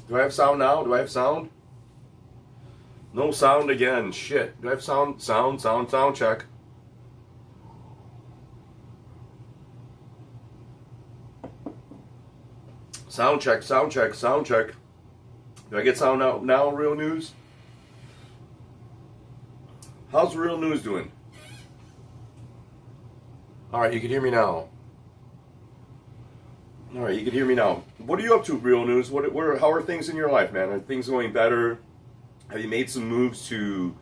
Do I have sound now? Do I have sound? No sound again. Shit. Do I have sound? Sound check. Sound check. Do I get sound now, Real News? How's Real News doing? Alright, you can hear me now. Alright, you can hear me now. What are you up to, Real News? How are things in your life, man? Are things going better? Have you made some moves to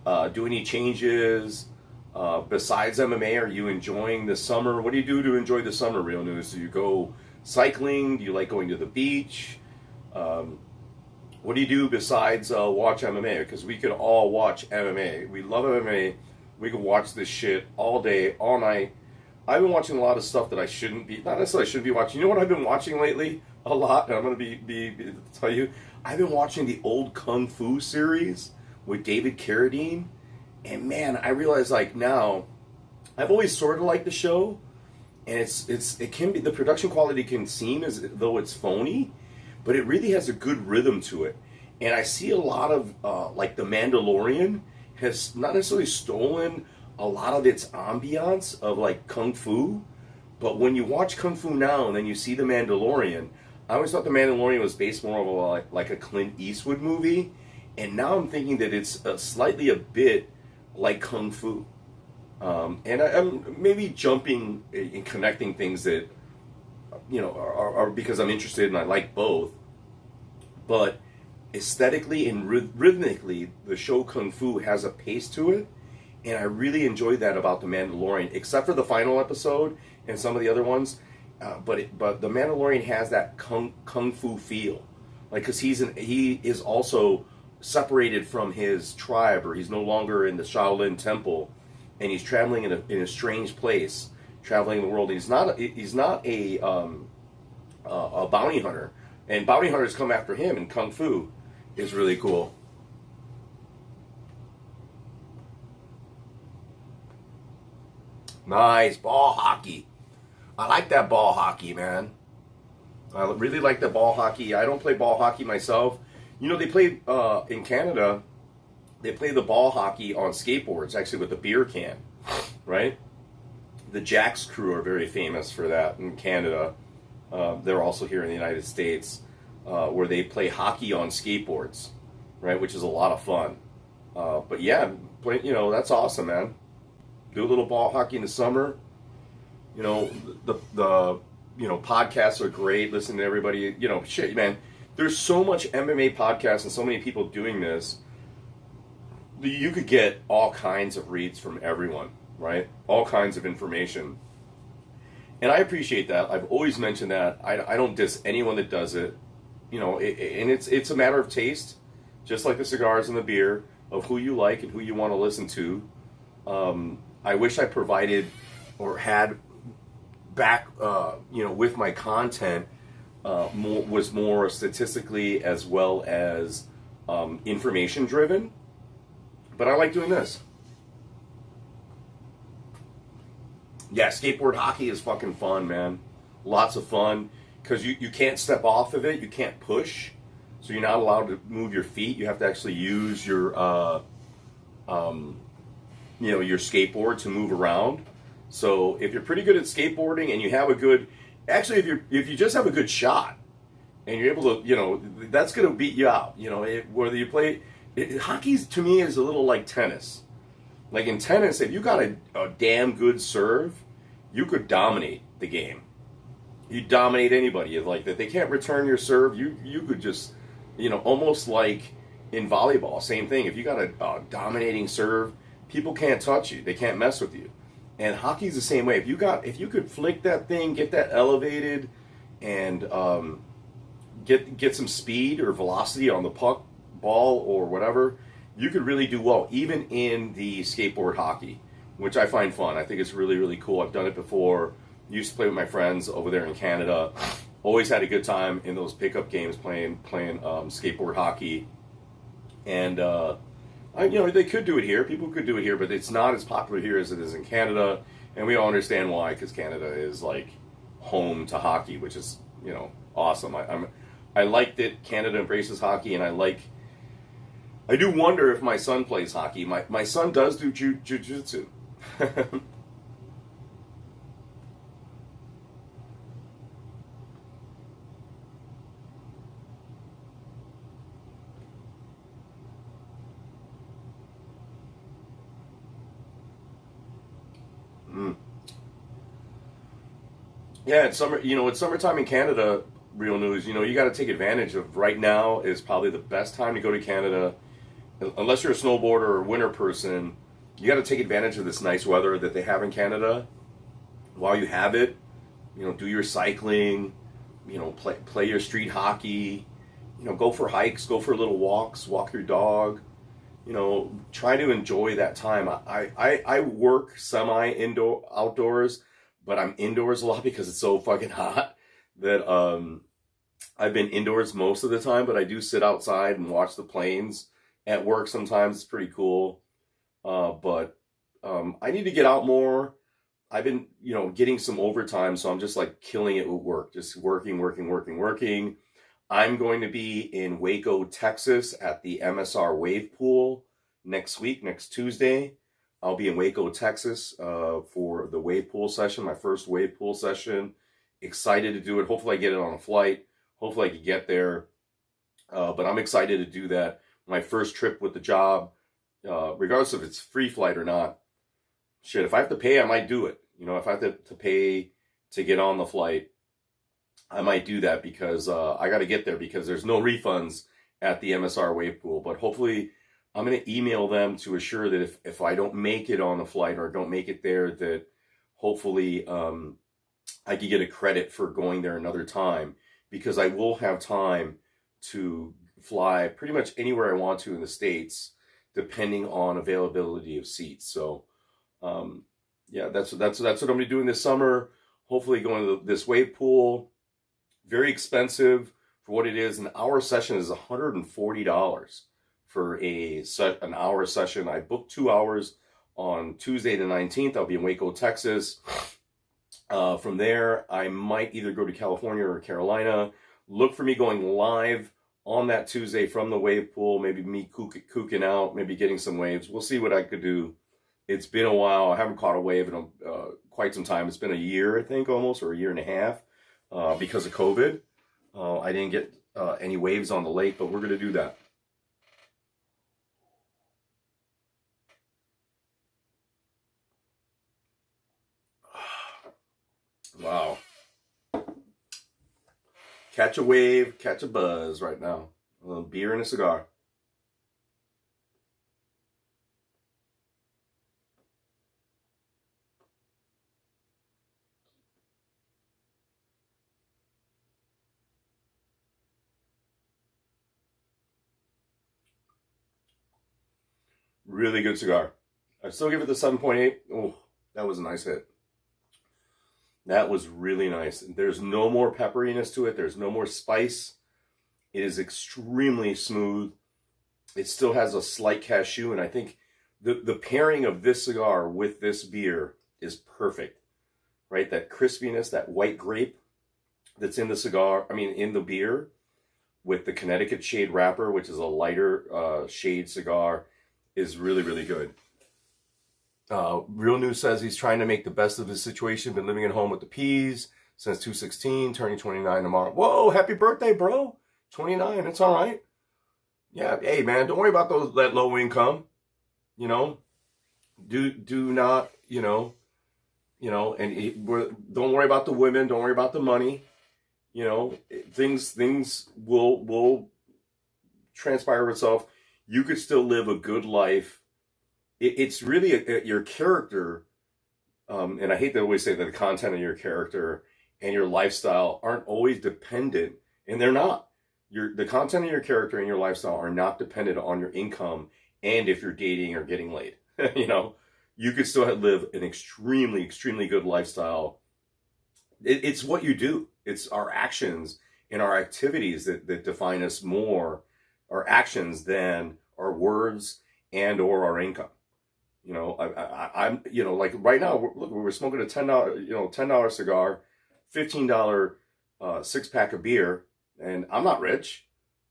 do any changes? Besides MMA, are you enjoying the summer? What do you do to enjoy the summer, Real News? Do you go cycling? Do you like going to the beach? What do you do besides watch MMA? Because we could all watch MMA. We love MMA. We could watch this shit all day, all night. I've been watching a lot of stuff that I shouldn't be, not necessarily shouldn't be watching. You know what I've been watching lately? A lot, and I'm going to tell you. I've been watching the old Kung Fu series with David Carradine. And man, I realize like now, I've always sort of liked the show. And it can be, the production quality can seem as though it's phony, but it really has a good rhythm to it. And I see a lot of, like The Mandalorian has not necessarily stolen a lot of its ambiance of like Kung Fu, but when you watch Kung Fu now and then you see The Mandalorian, I always thought The Mandalorian was based more of like a Clint Eastwood movie, and now I'm thinking that it's slightly a bit like Kung Fu. And I'm maybe jumping and connecting things that, you know, are because I'm interested and I like both. But aesthetically and rhythmically, the show Kung Fu has a pace to it. And I really enjoyed that about The Mandalorian, except for the final episode and some of the other ones. But The Mandalorian has that kung fu feel. Like, because he is also separated from his tribe, or he's no longer in the Shaolin Temple. And he's traveling in a strange place, traveling the world. He's not a bounty hunter, and bounty hunters come after him. And Kung Fu is really cool. Nice ball hockey. I like that ball hockey, man. I really like the ball hockey. I don't play ball hockey myself. You know, they play in Canada. They play the ball hockey on skateboards, actually with a beer can, right? The Jax crew are very famous for that in Canada. They're also here in the United States, where they play hockey on skateboards, right? Which is a lot of fun. But yeah, that's awesome, man. Do a little ball hockey in the summer. You know, the podcasts are great. Listen to everybody. You know, shit, man. There's so much MMA podcasts and so many people doing this. You could get all kinds of reads from everyone, right? All kinds of information. And I appreciate that. I've always mentioned that. I don't diss anyone that does it. You know, and it's a matter of taste, just like the cigars and the beer, of who you like and who you want to listen to. I wish I provided or had back, with my content, was more statistically as well as information driven. But I like doing this. Yeah, skateboard hockey is fucking fun, man. Lots of fun. Because you can't step off of it. You can't push. So you're not allowed to move your feet. You have to actually use your your skateboard to move around. So if you're pretty good at skateboarding and you have a good... Actually, if you just have a good shot and you're able to, that's going to beat you out. Whether you play... Hockey, to me, is a little like tennis. Like in tennis, if you got a damn good serve, you could dominate the game. You dominate anybody. Like that, they can't return your serve. You could just, almost like in volleyball, same thing. If you got a dominating serve, people can't touch you. They can't mess with you. And hockey's the same way. If you could flick that thing, get that elevated, and get some speed or velocity on the puck, ball, or whatever, you could really do well, even in the skateboard hockey, which I find fun. I think it's really, really cool. I've done it before. Used to play with my friends over there in Canada. Always had a good time in those pickup games playing skateboard hockey. And they could do it here. People could do it here, but it's not as popular here as it is in Canada. And we all understand why, because Canada is like home to hockey, which is awesome. I like that Canada embraces hockey, and I do wonder if my son plays hockey. My son does do jiu-jitsu. Mm. Yeah, it's summer. It's summertime in Canada. Real news. You got to take advantage of. Right now is probably the best time to go to Canada, unless you're a snowboarder or a winter person. You got to take advantage of this nice weather that they have in Canada while you have it. Do your cycling. Play your street hockey. Go for hikes. Go for little walks. Walk your dog. Try to enjoy that time. I work outdoors, but I'm indoors a lot because it's so fucking hot that I've been indoors most of the time, but I do sit outside and watch the planes at work sometimes. It's pretty cool. But I need to get out more. I've been, getting some overtime, so I'm just like killing it with work, just working, working, working, working. I'm going to be in Waco, Texas at the MSR Wave Pool next week, next Tuesday. I'll be in Waco, Texas for the wave pool session, my first wave pool session. Excited to do it. Hopefully I get it on a flight. Hopefully I can get there. But I'm excited to do that. My first trip with the job, regardless if it's free flight or not. Shit, if I have to pay, I might do it. If I have to pay to get on the flight, I might do that because I got to get there because there's no refunds at the MSR Wave Pool. But hopefully I'm going to email them to assure that if I don't make it on the flight or don't make it there, that hopefully I could get a credit for going there another time, because I will have time to fly pretty much anywhere I want to in the States, depending on availability of seats. So yeah, that's what I'm going to be doing this summer. Hopefully going to this wave pool. Very expensive for what it is. An hour session is $140 for an hour session. I booked 2 hours on Tuesday the 19th. I'll be in Waco, Texas. From there, I might either go to California or Carolina. Look for me going live on that Tuesday from the wave pool. Maybe me kooking out, maybe getting some waves. We'll see what I could do. It's been a while. I haven't caught a wave in quite some time. It's been a year, I think, almost, or a year and a half. Because of COVID, I didn't get any waves on the lake, but we're going to do that. Wow. Catch a wave, catch a buzz right now. A beer and a cigar. Really good cigar. I still give it the 7.8. Oh, that was a nice hit. That was really nice. There's no more pepperiness to it. There's no more spice. It is extremely smooth. It still has a slight cashew, and I think the pairing of this cigar with this beer is perfect, right? That crispiness, that white grape that's in the cigar, in the beer, with the Connecticut shade wrapper, which is a lighter shade cigar, is really, really good. Real News says he's trying to make the best of his situation. Been living at home with the P's since 2016, turning 29 tomorrow. Whoa, happy birthday, bro. 29, it's all right. Yeah, hey, man, don't worry about that low income. Do not, don't worry about the women. Don't worry about the money. Things will transpire itself. You could still live a good life. It's really your character, and I hate to always say that the content of your character and your lifestyle aren't always dependent, and they're not. The content of your character and your lifestyle are not dependent on your income and if you're dating or getting laid. You could still live an extremely, extremely good lifestyle. It's what you do. It's our actions and our activities that define us more, our actions, than our words and or our income. I'm like right now, look, we were smoking a $10 cigar, $15 6-pack of beer. And I'm not rich,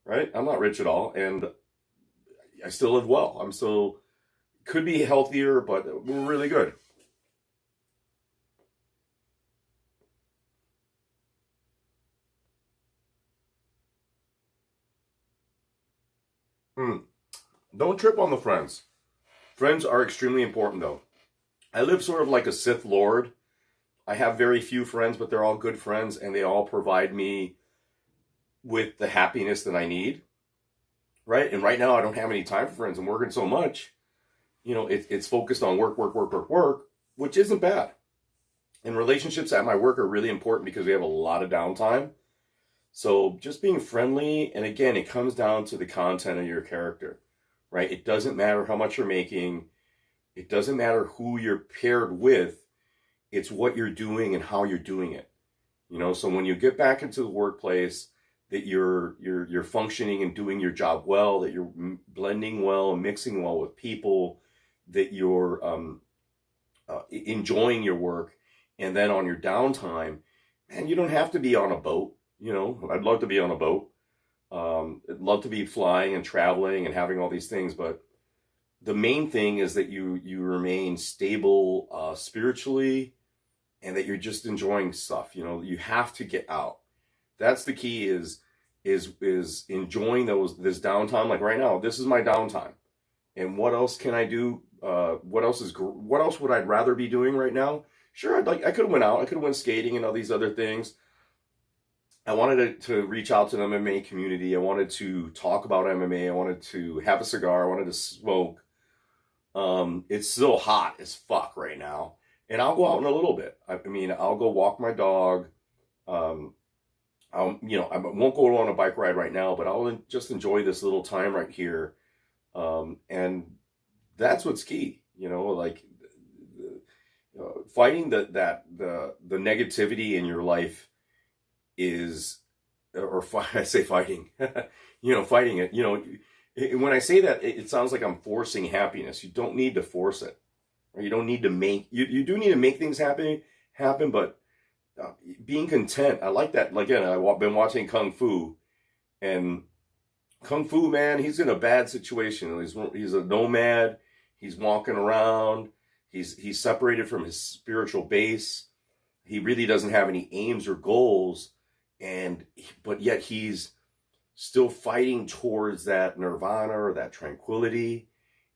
right? I'm not rich at all, and I still live well. I'm still could be healthier, but we're really good. Hmm. Don't trip on the friends. Friends are extremely important, though. I live sort of like a Sith Lord. I have very few friends, but they're all good friends, and they all provide me with the happiness that I need, right? And right now, I don't have any time for friends. I'm working so much. It's focused on work, work, work, work, work, which isn't bad. And relationships at my work are really important because we have a lot of downtime. So just being friendly, and again, it comes down to the content of your character, right? It doesn't matter how much you're making. It doesn't matter who you're paired with. It's what you're doing and how you're doing it. So when you get back into the workplace, that you're functioning and doing your job well, that you're blending well and mixing well with people, that you're enjoying your work, and then on your downtime, man, you don't have to be on a boat. I'd love to be on a boat. I'd love to be flying and traveling and having all these things, but the main thing is that you remain stable spiritually, and that you're just enjoying stuff. You have to get out. That's the key. Is enjoying this downtime. Like right now, this is my downtime. And what else can I do? What else would I rather be doing right now? Sure, I could have went out. I could have went skating and all these other things. I wanted to reach out to the MMA community. I wanted to talk about MMA. I wanted to have a cigar. I wanted to smoke. It's still hot as fuck right now, and I'll go out in a little bit. I mean, I'll go walk my dog. Um, I won't go on a bike ride right now, but I'll just enjoy this little time right here. And that's what's key. Like fighting the negativity in your life is, I say fighting, fighting it. When I say that, it sounds like I'm forcing happiness. You don't need to force it, or you don't need to make. You do need to make things happen, but being content. I like that. Like, again, I've been watching Kung Fu, and Kung Fu man, he's in a bad situation. He's a nomad. He's walking around. He's separated from his spiritual base. He really doesn't have any aims or goals, but yet he's still fighting towards that nirvana or that tranquility,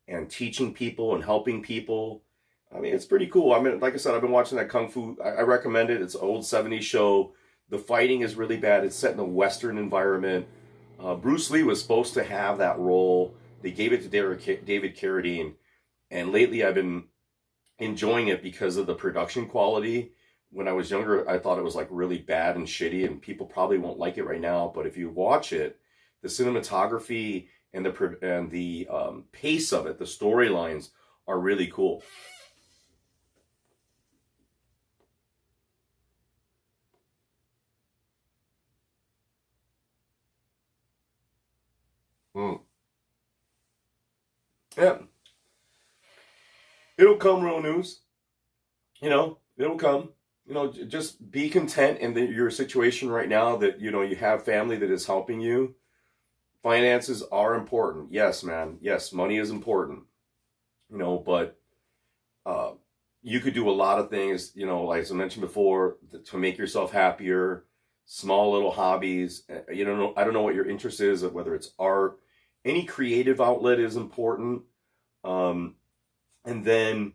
and teaching people and helping people. I mean, it's pretty cool. I mean, like I said, I've been watching that Kung Fu. I recommend it. It's an old 70s show. The fighting is really bad. It's set in a Western environment. Bruce Lee was supposed to have that role. They gave it to David Carradine. And lately I've been enjoying it because of the production quality. When I was younger, I thought it was like really bad and shitty, and people probably won't like it right now. But if you watch it, the cinematography and the pace of it, the storylines are really cool. Mm. Yeah, it'll come, real news. It'll come. Just be content in your situation right now, that you have family that is helping you. Finances are important. Yes, man. Yes, money is important. But uh, you could do a lot of things. Like as I mentioned before, to make yourself happier. Small little hobbies. I don't know what your interest is, whether it's art. Any creative outlet is important. Um, and then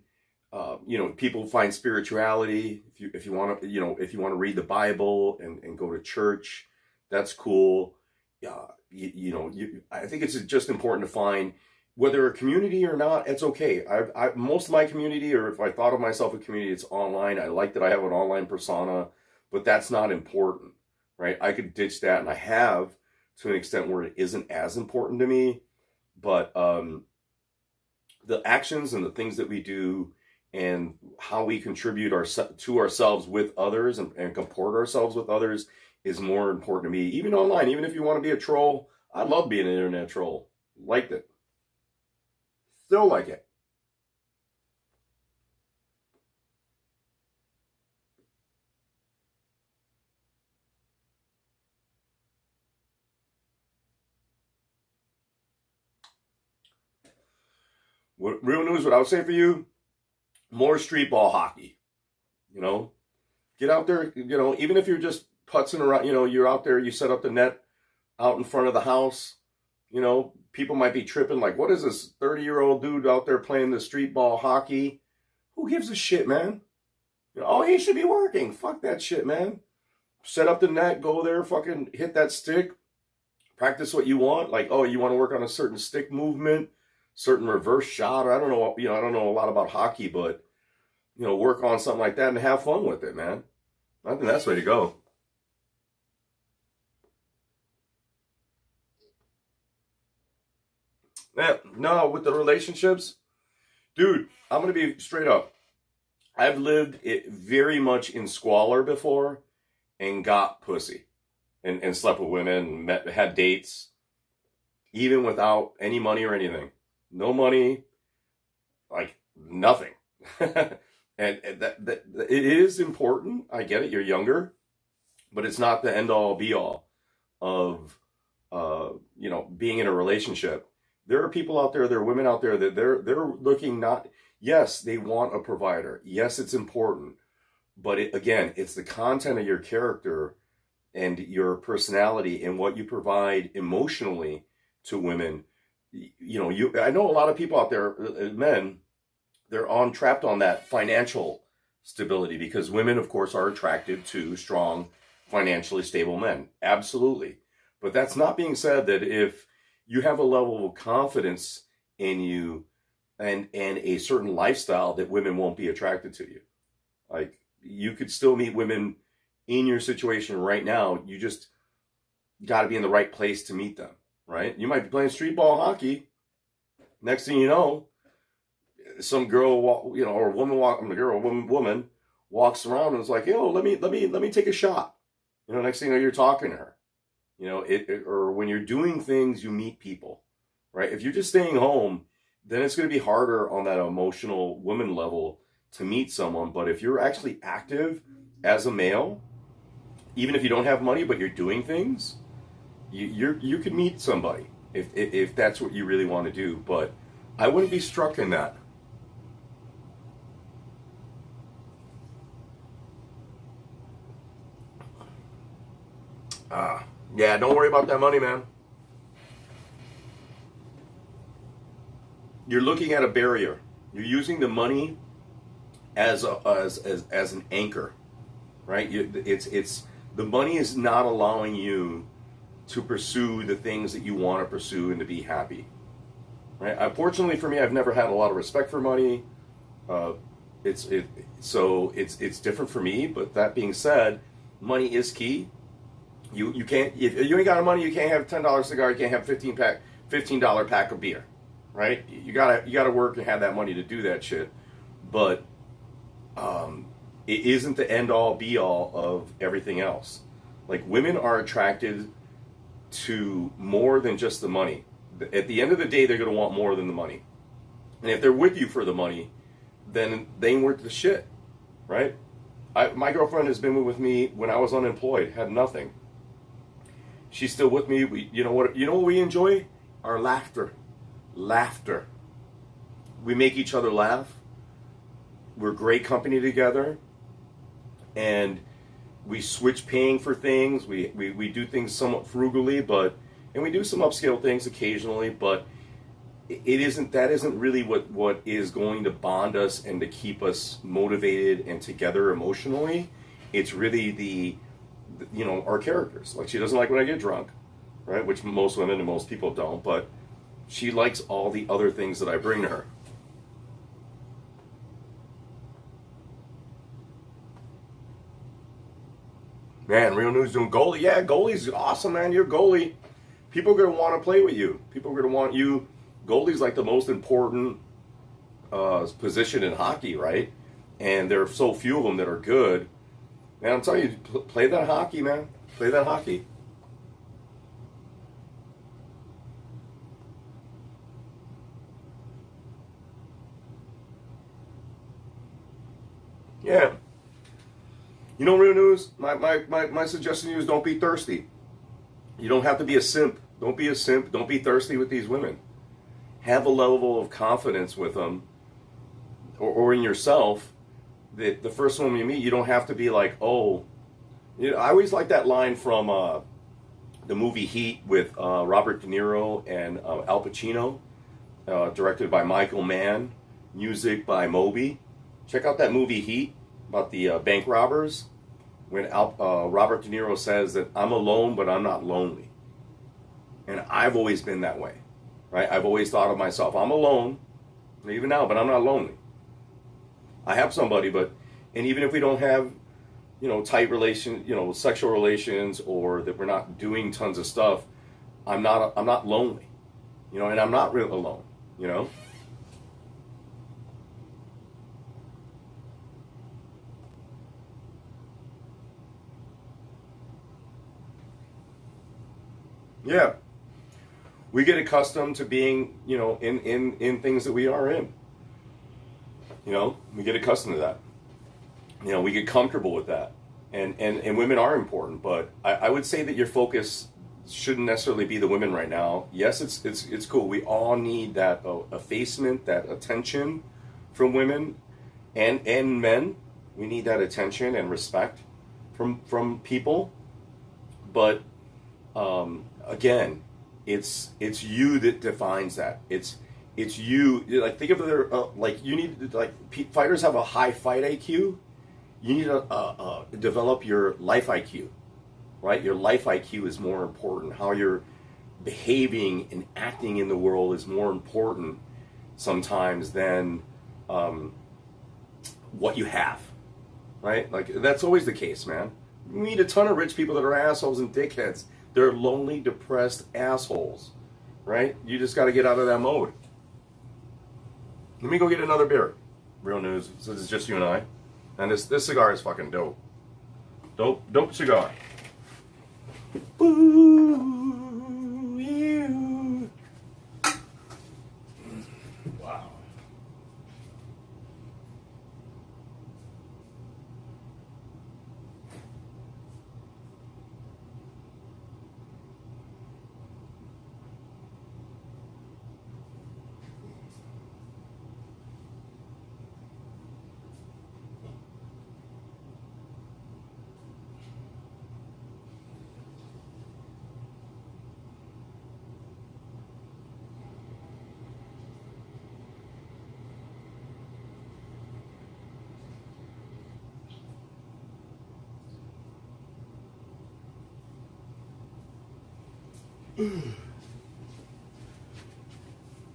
people find spirituality. If you want to, if you want to read the Bible and go to church, that's cool. Yeah, I think it's just important to find, whether a community or not. It's okay. Most of my community, or if I thought of myself a community, it's online. I like that I have an online persona, but that's not important, right? I could ditch that, and I have, to an extent where it isn't as important to me. But the actions and the things that we do, and how we contribute to ourselves with others, and comport ourselves with others, is more important to me. Even online, even if you want to be a troll, I love being an internet troll. Liked it. Still like it. Real news, what I would say for you, more street ball hockey. You know, get out there, you know, even if you're just putzing around, you know, you're out there, you set up the net out in front of the house, you know, people might be tripping like, what is this 30-year-old dude out there playing the street ball hockey? Who gives a shit, man? You know, oh, he should be working. Fuck that shit, man. Set up the net, go there, fucking hit that stick, practice what you want. Like, oh, you want to work on a certain stick movement, certain reverse shot, or I don't know, you know, I don't know a lot about hockey, but, you know, work on something like that and have fun with it, man. I think that's the way to go. Man, no, with the relationships, dude, I'm going to be straight up. I've lived it very much in squalor before and got pussy and slept with women, had dates, even without any money or anything. No money, like nothing. And that it is important. I get it. You're younger, but it's not the end all be all of, you know, being in a relationship. There are people out there, there are women out there that they're looking not, yes, they want a provider. Yes, it's important. But again, it's the content of your character and your personality and what you provide emotionally to women. You know, I know a lot of people out there, men, they're trapped on that financial stability because women, of course, are attracted to strong, financially stable men. Absolutely. But that's not being said that if you have a level of confidence in you and a certain lifestyle that women won't be attracted to you. Like, you could still meet women in your situation right now. You just got to be in the right place to meet them, right? You might be playing street ball hockey. Next thing you know, some girl, you know, or woman walks around and is like, "Yo, let me take a shot." You know, next thing you know, you're talking to her. You know, or when you're doing things, you meet people, right? If you're just staying home, then it's going to be harder on that emotional woman level to meet someone. But if you're actually active as a male, even if you don't have money, but you're doing things, you can meet somebody if that's what you really want to do. But I wouldn't be struck in that. Yeah, don't worry about that money, man. You're looking at a barrier. You're using the money as an anchor, right? It's the money is not allowing you to pursue the things that you want to pursue and to be happy, right? Unfortunately for me, I've never had a lot of respect for money. So it's different for me. But that being said, money is key. You can't, if you ain't got money, you can't have $10 cigar, you can't have $15 pack of beer, right? You gotta work and have that money to do that shit. But it isn't the end all be all of everything else. Like, women are attracted to more than just the money. At the end of the day, they're gonna want more than the money. And if they're with you for the money, then they ain't worth the shit, right? My girlfriend has been with me when I was unemployed, had nothing. She's still with me. You know what we enjoy? Our laughter. Laughter. We make each other laugh. We're great company together. And we switch paying for things. We do things somewhat frugally, and we do some upscale things occasionally, but that isn't really what is going to bond us and to keep us motivated and together emotionally. It's really our characters. Like, she doesn't like when I get drunk, right? Which most women and most people don't, but she likes all the other things that I bring to her. Man, Real News doing goalie. Yeah, goalie's awesome, man. You're goalie. People are going to want to play with you. People are going to want you. Goalie's like the most important position in hockey, right? And there are so few of them that are good. Man, I'm telling you, play that hockey, man. Play that hockey. Yeah. You know, Real News, my suggestion to you is don't be thirsty. You don't have to be a simp. Don't be a simp. Don't be thirsty with these women. have a level of confidence with them, or in yourself, that the first woman you meet, you don't have to be like, oh, you know, I always like that line from the movie Heat with Robert De Niro and Al Pacino, directed by Michael Mann, music by Moby. Check out that movie Heat about the bank robbers, when Robert De Niro says that I'm alone, but I'm not lonely. And I've always been that way, right? I've always thought of myself, I'm alone, even now, but I'm not lonely. I have somebody, and even if we don't have, you know, tight relation, you know, sexual relations, or that we're not doing tons of stuff, I'm not lonely, you know, and I'm not real alone, you know. Yeah, we get accustomed to being, you know, in things that we are in. You know, we get accustomed to that. You know, we get comfortable with that. And women are important, but I would say that your focus shouldn't necessarily be the women right now. Yes, it's cool. We all need that effacement, that attention from women and men. We need that attention and respect from people. But again, it's you that defines that. It's you. Like, think of their like, you need, like, fighters have a high fight IQ. You need to develop your life IQ, right? Your life IQ is more important. How you're behaving and acting in the world is more important sometimes than what you have, right? Like, that's always the case, man. We meet a ton of rich people that are assholes and dickheads. They're lonely, depressed assholes, right? You just got to get out of that mode. Let me go get another beer. Real news. So this is just you and I. And this cigar is fucking dope. Dope cigar. Ooh, you. Wow.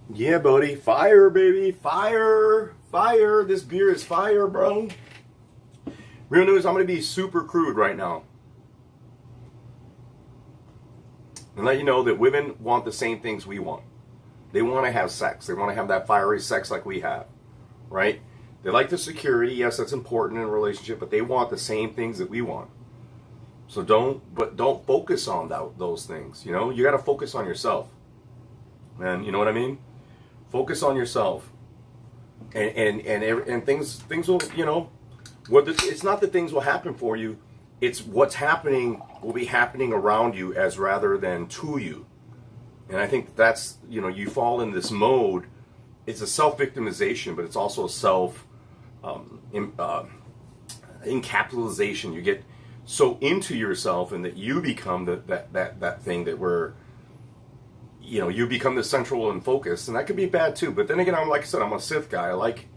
Yeah, buddy. Fire, baby. Fire. Fire. This beer is fire, bro. Real news, I'm going to be super crude right now. And let you know that women want the same things we want. They want to have sex. They want to have that fiery sex like we have. Right? They like the security. Yes, that's important in a relationship. But they want the same things that we want. So don't focus on those things. You know, you got to focus on yourself. Man, you know what I mean? Focus on yourself, and things will, you know, it's not that things will happen for you. It's what's happening will be happening around you as rather than to you. And I think that's, you know, you fall in this mode. It's a self-victimization, but it's also a encapsulation. You get so into yourself, and that you become that thing that we're, you know, you become the central and focus, and that could be bad too. But then again, like I said, I'm a Sith guy. I like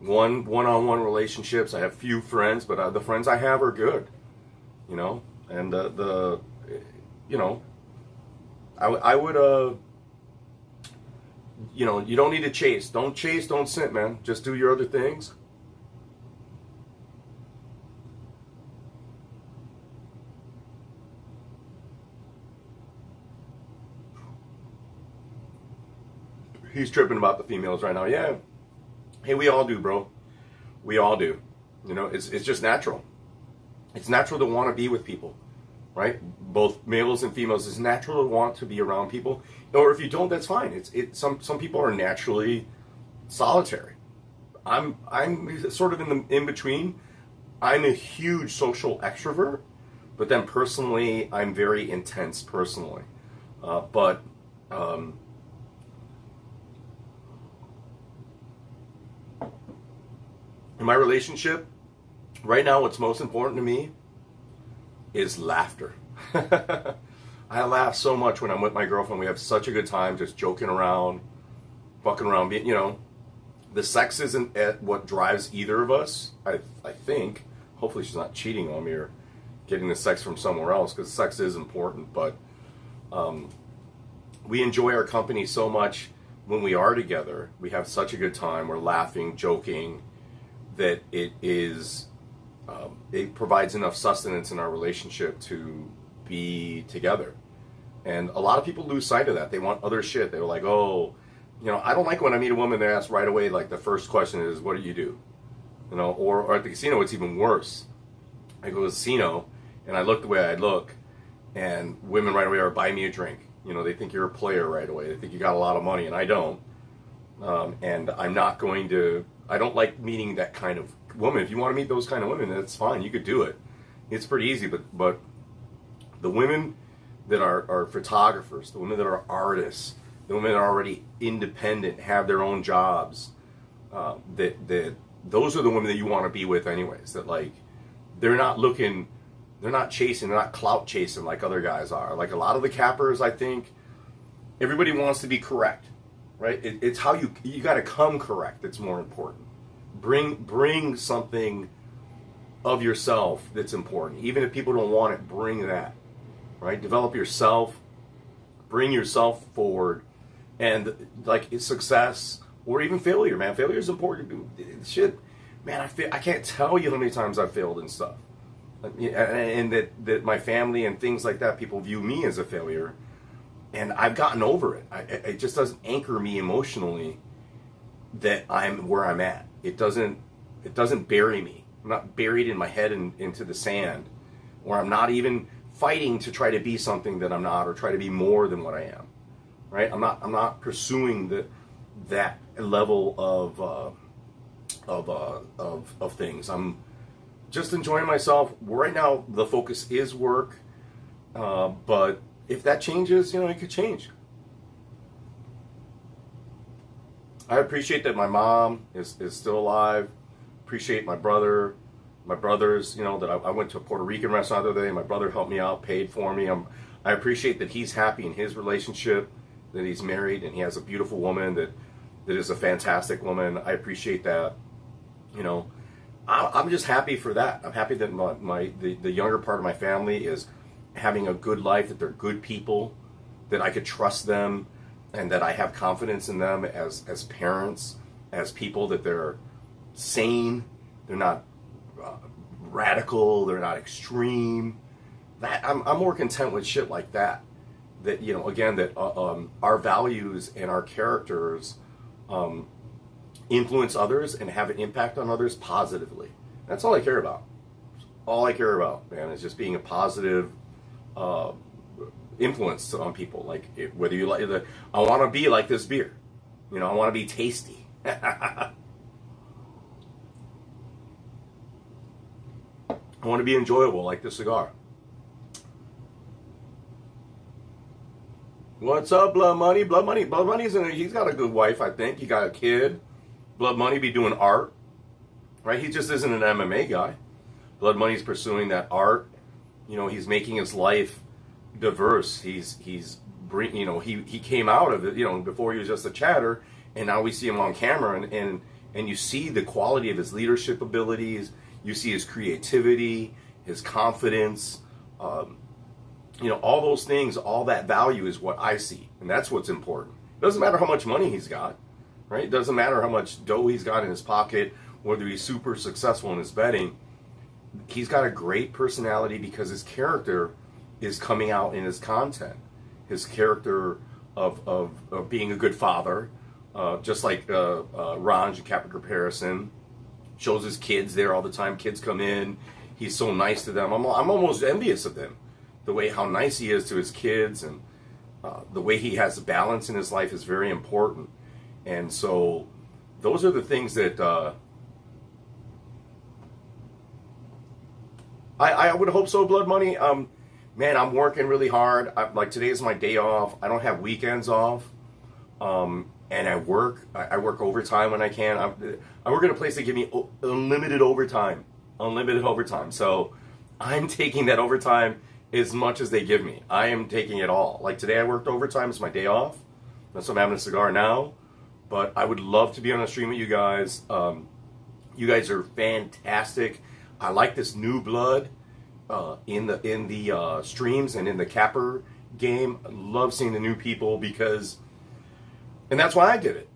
one-on-one relationships. I have few friends, but the friends I have are good, you know. And you know, I would you know, you don't need to chase. Don't chase. Don't simp, man. Just do your other things. He's tripping about the females right now. Yeah. Hey, we all do, bro. We all do. You know, it's just natural. It's natural to want to be with people, right? Both males and females. It's natural to want to be around people. Or if you don't, that's fine. Some people are naturally solitary. I'm sort of in between. I'm a huge social extrovert, but then personally, I'm very intense personally. In my relationship, right now, what's most important to me is laughter. I laugh so much when I'm with my girlfriend. We have such a good time just joking around, fucking around. The sex isn't what drives either of us, I think. Hopefully she's not cheating on me or getting the sex from somewhere else, because sex is important. But we enjoy our company so much when we are together. We have such a good time. We're laughing, joking, that it provides enough sustenance in our relationship to be together. And a lot of people lose sight of that. They want other shit. They're like, oh, I don't like when I meet a woman, they ask right away, like the first question is, what do you do? Or at the casino, it's even worse. I go to the casino and I look the way I look, and women right away are buying me a drink. They think you're a player right away. They think you got a lot of money, and I don't. And I'm not going to, I don't like meeting that kind of woman. If you want to meet those kind of women, that's fine. You could do it. It's pretty easy. But the women that are photographers, the women that are artists, the women that are already independent, have their own jobs, that those are the women that you want to be with anyways. That, like, they're not chasing, they're not clout chasing like other guys are. Like a lot of the cappers, I think, everybody wants to be correct, right? It's how you got to come correct that's more important. Bring something of yourself that's important. Even if people don't want it, bring that, right? Develop yourself, bring yourself forward, and like success or even failure, man. Failure is important. Shit, man, I can't tell you how many times I've failed and stuff. And that my family and things like that, people view me as a failure, and I've gotten over it. It just doesn't anchor me emotionally that I'm where I'm at. It doesn't bury me. I'm not buried in my head into the sand, or I'm not even fighting to try to be something that I'm not, or try to be more than what I am. Right? I'm not pursuing that level of things. I'm just enjoying myself. Right now, the focus is work, but if that changes, it could change. I appreciate that my mom is still alive. Appreciate my brothers, that I went to a Puerto Rican restaurant the other day. My brother helped me out, paid for me. I appreciate that he's happy in his relationship, that he's married, and he has a beautiful woman that is a fantastic woman. I appreciate that. I'm just happy for that. I'm happy that the younger part of my family is having a good life, that they're good people, that I could trust them, and that I have confidence in them as parents, as people, that they're sane, they're not radical, they're not extreme. That I'm more content with shit like that. That again, that our values and our characters influence others and have an impact on others positively. That's all I care about. All I care about, man, is just being a positive influence on people. Like whether you like I want to be like this beer. I want to be tasty. I want to be enjoyable like this cigar. What's up, Blood Money? Blood Money's he's got a good wife, I think. He got a kid. Blood Money be doing art, right? He just isn't an MMA guy. Blood Money's pursuing that art. He's making his life diverse. He came out of it, before he was just a chatter, and now we see him on camera, and you see the quality of his leadership abilities. You see his creativity, his confidence, all those things, all that value is what I see, and that's what's important. It doesn't matter how much money he's got, right? It doesn't matter how much dough he's got in his pocket, whether he's super successful in his betting. He's got a great personality because his character is coming out in his content. His character of being a good father, just like Ranj and Captain Comparison, shows his kids there all the time. Kids come in, he's so nice to them. I'm almost envious of them. The way how nice he is to his kids, and the way he has balance in his life is very important. And so those are the things that I would hope so, Blood Money. Man, I'm working really hard. Like today is my day off. I don't have weekends off. and I work overtime when I can. I work at a place that give me unlimited overtime. So I'm taking that overtime as much as they give me. I am taking it all. Like today I worked overtime. It's my day off. That's why I'm having a cigar now. But I would love to be on a stream with you guys. You guys are fantastic. I like this new blood in the streams and in the capper game. I love seeing the new people because, and that's why I did it.